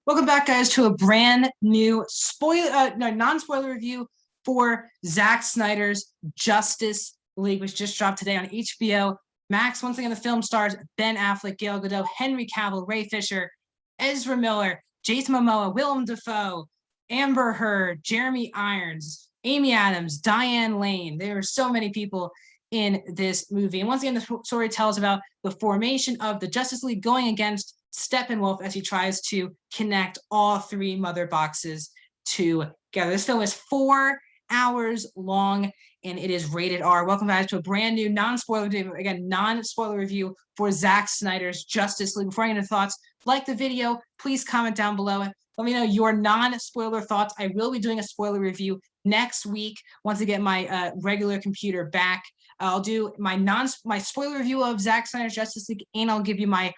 Welcome back, guys, to a brand new non-spoiler review for Zack Snyder's Justice League, which just dropped today on HBO Max. Once again, the film stars Ben Affleck, Gal Gadot, Henry Cavill, Ray Fisher, Ezra Miller, Jason Momoa, Willem Dafoe, Amber Heard, Jeremy Irons, Amy Adams, Diane Lane. There are so many people in this movie. And once again, the story tells about the formation of the Justice League going against Steppenwolf as he tries to connect all three mother boxes together. This film is 4 hours long and it is rated R. Welcome back to a brand new non-spoiler review for Zack Snyder's Justice League. Before I get into thoughts, like the video, please comment down below. Let me know your non-spoiler thoughts. I will be doing a spoiler review next week once I get my regular computer back. I'll do my spoiler review of Zack Snyder's Justice League, and I'll give you my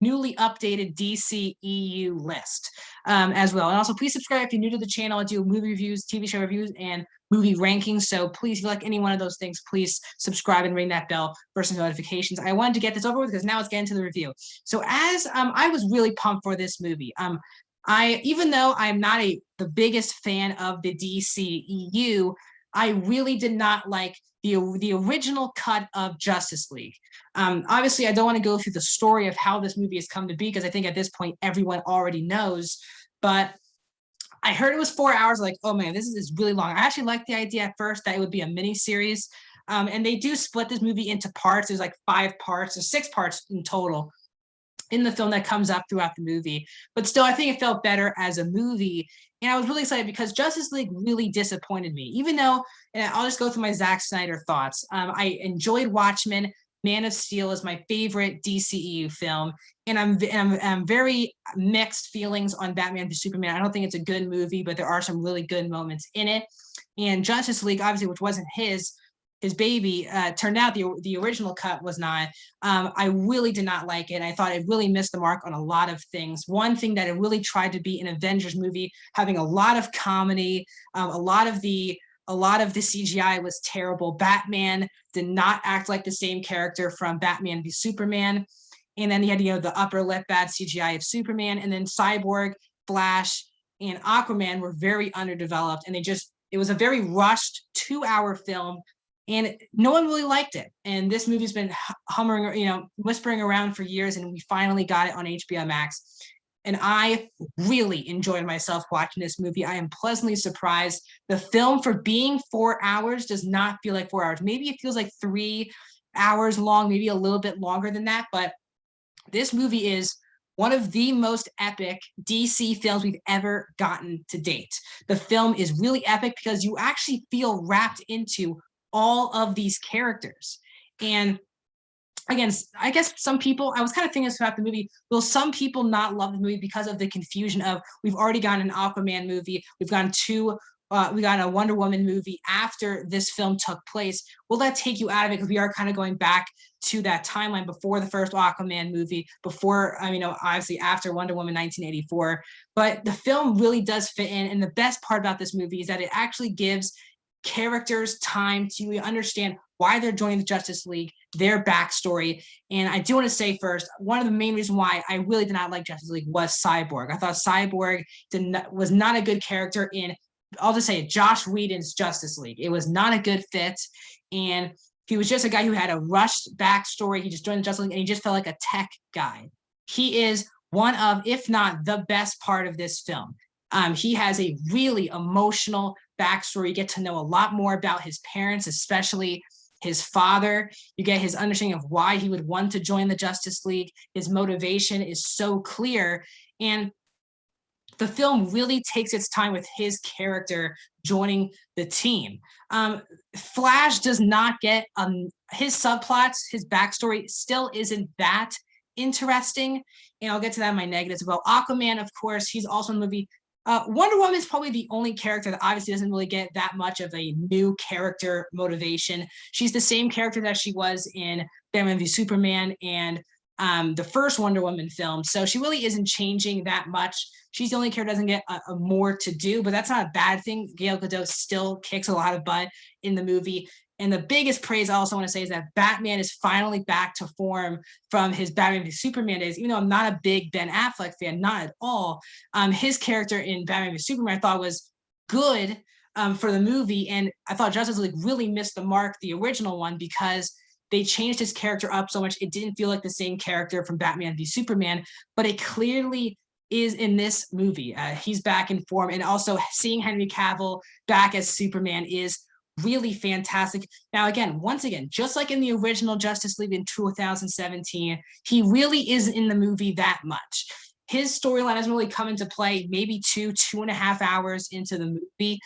newly updated DC EU list as well. And also, please subscribe if you're new to the channel. I do movie reviews, TV show reviews, and movie rankings. So please, if you like any one of those things, please subscribe and ring that bell for some notifications. I wanted to get this over with because now let's get into the review. So as I was really pumped for this movie. Even though I'm not the biggest fan of the DC EU, I really did not like the original cut of Justice League. Obviously, I don't want to go through the story of how this movie has come to be because I think at this point everyone already knows. But I heard it was 4 hours. Like, oh man, this is really long. I actually liked the idea at first that it would be a mini series, and they do split this movie into parts. There's like 5 parts or 6 parts in total in the film that comes up throughout the movie. But still, I think it felt better as a movie. And I was really excited because Justice League really disappointed me, even though, and I'll just go through my Zack Snyder thoughts. I enjoyed Watchmen. Man of Steel is my favorite DCEU film, and I'm very mixed feelings on Batman v Superman. I don't think it's a good movie, but there are some really good moments in it. And Justice League, obviously, which wasn't his baby, turned out the original cut was not. I really did not like it. I thought it really missed the mark on a lot of things. One thing that it really tried to be an Avengers movie, having a lot of comedy, a lot of the CGI was terrible. Batman did not act like the same character from Batman v Superman. And then he had, the upper lip bad CGI of Superman. And then Cyborg, Flash, and Aquaman were very underdeveloped. And it was a very rushed 2-hour film. And no one really liked it. And this movie's been whispering around for years, and we finally got it on HBO Max. And I really enjoyed myself watching this movie. I am pleasantly surprised. The film, for being 4 hours, does not feel like 4 hours. Maybe it feels like 3 hours long, maybe a little bit longer than that. But this movie is one of the most epic DC films we've ever gotten to date. The film is really epic because you actually feel wrapped into all of these characters. And again, I guess some people, I was kind of thinking about the movie, will some people not love the movie because of the confusion of, we've already gotten an Aquaman movie, we've gotten we got a Wonder Woman movie after this film took place. Will that take you out of it? Because we are kind of going back to that timeline before the first Aquaman movie, before, obviously after Wonder Woman 1984. But the film really does fit in. And the best part about this movie is that it actually gives characters time to understand why they're joining the Justice League, their backstory. And I do want to say first, one of the main reasons why I really did not like Justice League was Cyborg. I thought Cyborg was not a good character in, I'll just say it, Joss Whedon's Justice League. It was not a good fit. And he was just a guy who had a rushed backstory. He just joined the Justice League and he just felt like a tech guy. He is one of, if not the best part of this film. He has a really emotional backstory. You get to know a lot more about his parents, especially his father. You get his understanding of why he would want to join the Justice League. His motivation is so clear. And the film really takes its time with his character joining the team. Flash does not get his subplots, his backstory still isn't that interesting. And I'll get to that in my negatives. Well, Aquaman, of course, he's also in the movie. Wonder Woman is probably the only character that obviously doesn't really get that much of a new character motivation. She's the same character that she was in Batman v Superman and the first Wonder Woman film. So she really isn't changing that much. She's the only character that doesn't get a more to do, but that's not a bad thing. Gal Gadot still kicks a lot of butt in the movie. And the biggest praise I also want to say is that Batman is finally back to form from his Batman v Superman days. Even though I'm not a big Ben Affleck fan, not at all, his character in Batman v Superman I thought was good for the movie. And I thought Justice League really missed the mark, the original one, because they changed his character up so much. It didn't feel like the same character from Batman v Superman, but it clearly is in this movie. He's back in form. And also seeing Henry Cavill back as Superman is really fantastic. Now, again, once again, just like in the original Justice League in 2017, he really isn't in the movie that much. His storyline doesn't really come into play maybe 2.5 hours into the movie.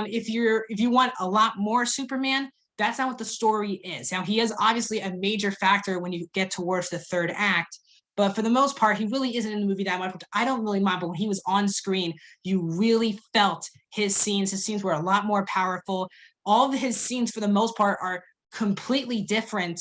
If you want a lot more Superman, that's not what the story is. Now, he is obviously a major factor when you get towards the third act, but for the most part, he really isn't in the movie that much, which I don't really mind. But when he was on screen, you really felt his scenes. His scenes were a lot more powerful. All of his scenes, for the most part, are completely different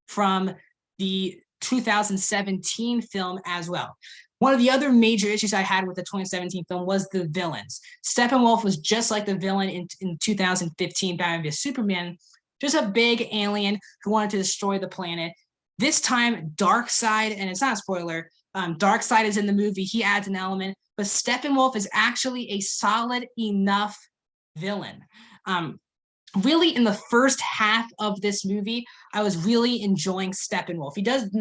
from the 2017 film as well. One of the other major issues I had with the 2017 film was the villains. Steppenwolf was just like the villain in 2015 Batman v Superman, just a big alien who wanted to destroy the planet. This time, Darkseid, and it's not a spoiler, Darkseid is in the movie. He adds an element, but Steppenwolf is actually a solid enough villain. Really, in the first half of this movie, I was really enjoying Steppenwolf. He doesn't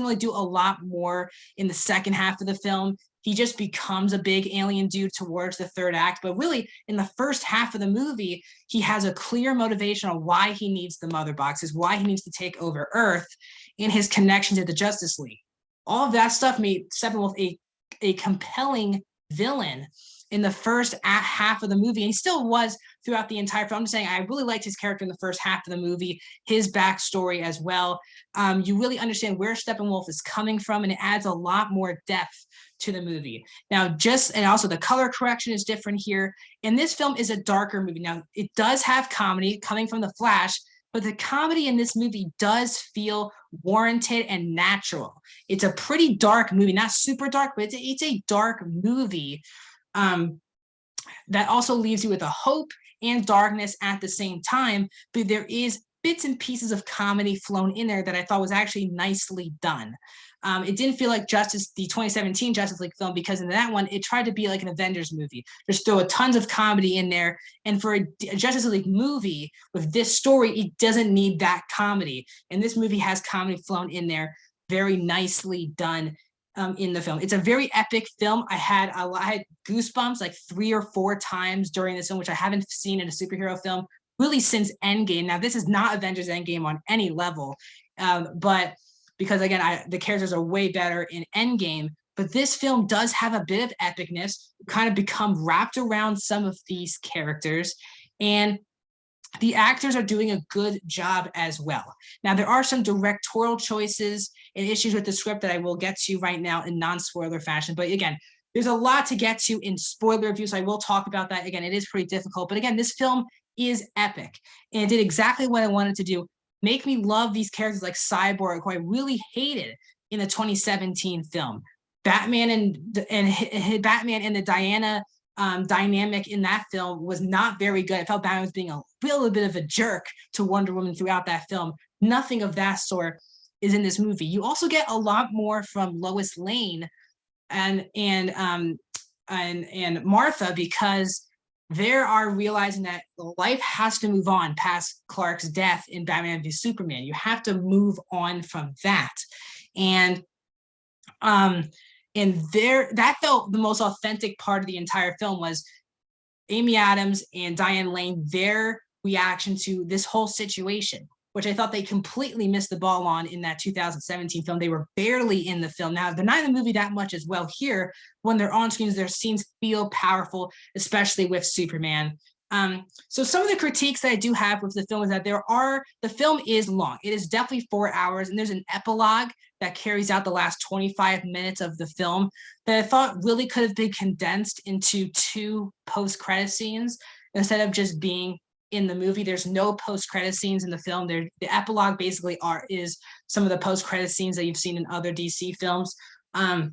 really do a lot more in the second half of the film. He just becomes a big alien dude towards the third act. But really, in the first half of the movie, he has a clear motivation on why he needs the mother boxes, why he needs to take over Earth, and his connection to the Justice League. All of that stuff made Steppenwolf a compelling villain in the first half of the movie, and he still was throughout the entire film. I'm just saying I really liked his character in the first half of the movie, his backstory as well. You really understand where Steppenwolf is coming from, and it adds a lot more depth to the movie. Now, and also the color correction is different here, and this film is a darker movie. Now, it does have comedy coming from The Flash, but the comedy in this movie does feel warranted and natural. It's a pretty dark movie, not super dark, but it's a dark movie that also leaves you with a hope and darkness at the same time, but there is bits and pieces of comedy flown in there that I thought was actually nicely done. It didn't feel like the 2017 Justice League film, because in that one, it tried to be like an Avengers movie. Just throw tons of comedy in there. And for a Justice League movie with this story, it doesn't need that comedy. And this movie has comedy flown in there, very nicely done in the film. It's a very epic film. I had goosebumps like 3 or 4 times during this film, which I haven't seen in a superhero film really since Endgame. Now, this is not Avengers Endgame on any level, but because again, the characters are way better in Endgame, but this film does have a bit of epicness, kind of become wrapped around some of these characters, and the actors are doing a good job as well. Now, there are some directorial choices and issues with the script that I will get to right now in non-spoiler fashion. But again, there's a lot to get to in spoiler reviews, so I will talk about that. Again, it is pretty difficult. But again, this film is epic, and it did exactly what I wanted to do. Make me love these characters like Cyborg, who I really hated in the 2017 film. Batman and the Diana dynamic in that film was not very good. I felt Batman was being a little bit of a jerk to Wonder Woman throughout that film. Nothing of that sort is in this movie. You also get a lot more from Lois Lane and Martha, because they are realizing that life has to move on past Clark's death in Batman v Superman. You have to move on from that. And that felt the most authentic part of the entire film, was Amy Adams and Diane Lane, their reaction to this whole situation, which I thought they completely missed the ball on in that 2017 film. They were barely in the film. Now, they're not in the movie that much as well. Here, when they're on screen, their scenes feel powerful, especially with Superman. So some of the critiques that I do have with the film is that the film is long. It is definitely 4 hours, and there's an epilogue that carries out the last 25 minutes of the film that I thought really could have been condensed into 2 post-credit scenes instead of just being in the movie. There's no post-credit scenes in the film. The epilogue basically is some of the post-credit scenes that you've seen in other DC films. And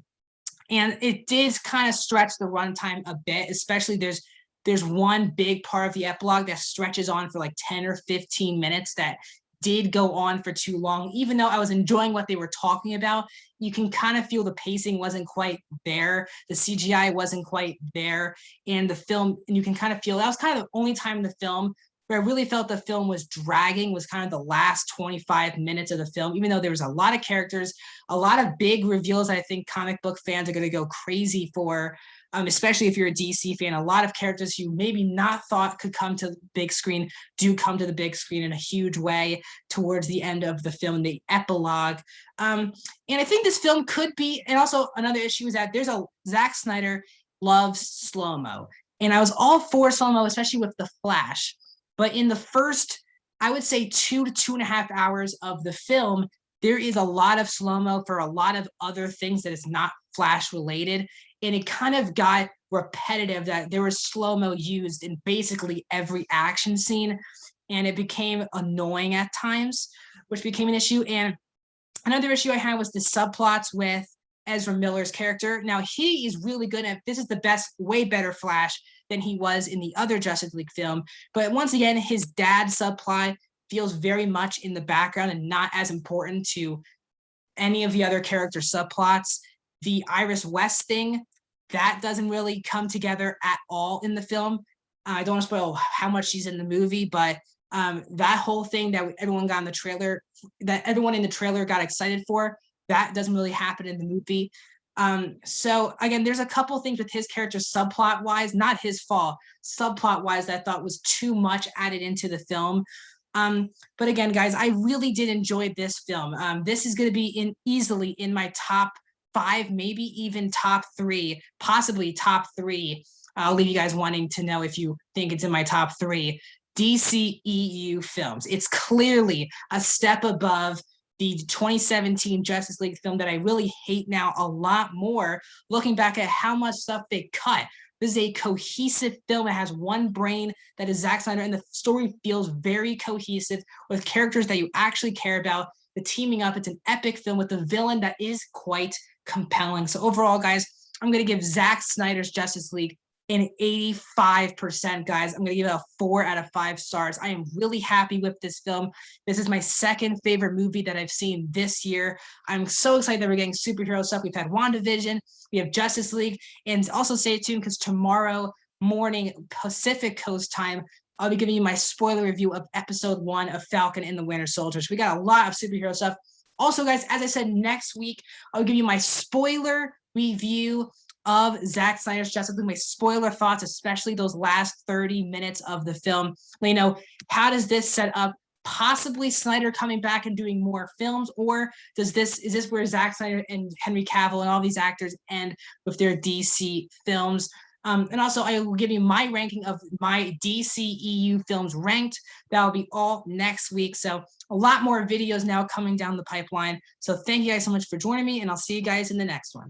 it did kind of stretch the runtime a bit, especially there's there's one big part of the epilogue that stretches on for like 10 or 15 minutes that did go on for too long. Even though I was enjoying what they were talking about, you can kind of feel the pacing wasn't quite there. The CGI wasn't quite there. And the film, and you can kind of feel that was kind of the only time in the film where I really felt the film was dragging, was kind of the last 25 minutes of the film, even though there was a lot of characters, a lot of big reveals I think comic book fans are going to go crazy for, especially if you're a DC fan. A lot of characters you maybe not thought could come to the big screen do come to the big screen in a huge way towards the end of the film, the epilogue. And I think this film could be, and also another issue is that Zack Snyder loves slow-mo. And I was all for slow-mo, especially with The Flash. But in the first, I would say 2 to 2.5 hours of the film, there is a lot of slow-mo for a lot of other things that is not Flash related. And it kind of got repetitive that there was slow-mo used in basically every action scene. And it became annoying at times, which became an issue. And another issue I had was the subplots with Ezra Miller's character. Now, he is really good at, this is the best, way better Flash than he was in the other Justice League film. But once again, his dad subplot feels very much in the background and not as important to any of the other character subplots. The Iris West thing, that doesn't really come together at all in the film. I don't want to spoil how much she's in the movie, but that whole thing that everyone got in the trailer, that everyone in the trailer got excited for, that doesn't really happen in the movie. So again, there's a couple things with his character subplot wise, not his fault, subplot wise, that I thought was too much added into the film. But again, guys, I really did enjoy this film. This is going to be easily in my top 5, maybe even top 3, possibly top 3. I'll leave you guys wanting to know if you think it's in my top 3 DCEU films. It's clearly a step above the 2017 Justice League film that I really hate now a lot more, looking back at how much stuff they cut. This is a cohesive film. It has one brain, that is Zack Snyder, and the story feels very cohesive with characters that you actually care about, the teaming up. It's an epic film with a villain that is quite compelling. So overall, guys, I'm going to give Zack Snyder's Justice League an 85%, guys. I'm going to give it a 4 out of 5 stars. I am really happy with this film. This is my second favorite movie that I've seen this year. I'm so excited that we're getting superhero stuff. We've had WandaVision, we have Justice League, and also stay tuned because tomorrow morning, Pacific Coast time, I'll be giving you my spoiler review of episode 1 of Falcon and the Winter Soldier. So we got a lot of superhero stuff. Also, guys, as I said, next week, I'll give you my spoiler review of Zack Snyder's Justice League, my spoiler thoughts, especially those last 30 minutes of the film. You know, how does this set up possibly Snyder coming back and doing more films, or is this where Zack Snyder and Henry Cavill and all these actors end with their DC films? And also, I will give you my ranking of my DCEU films ranked. That will be all next week. So a lot more videos now coming down the pipeline. So thank you guys so much for joining me, and I'll see you guys in the next one.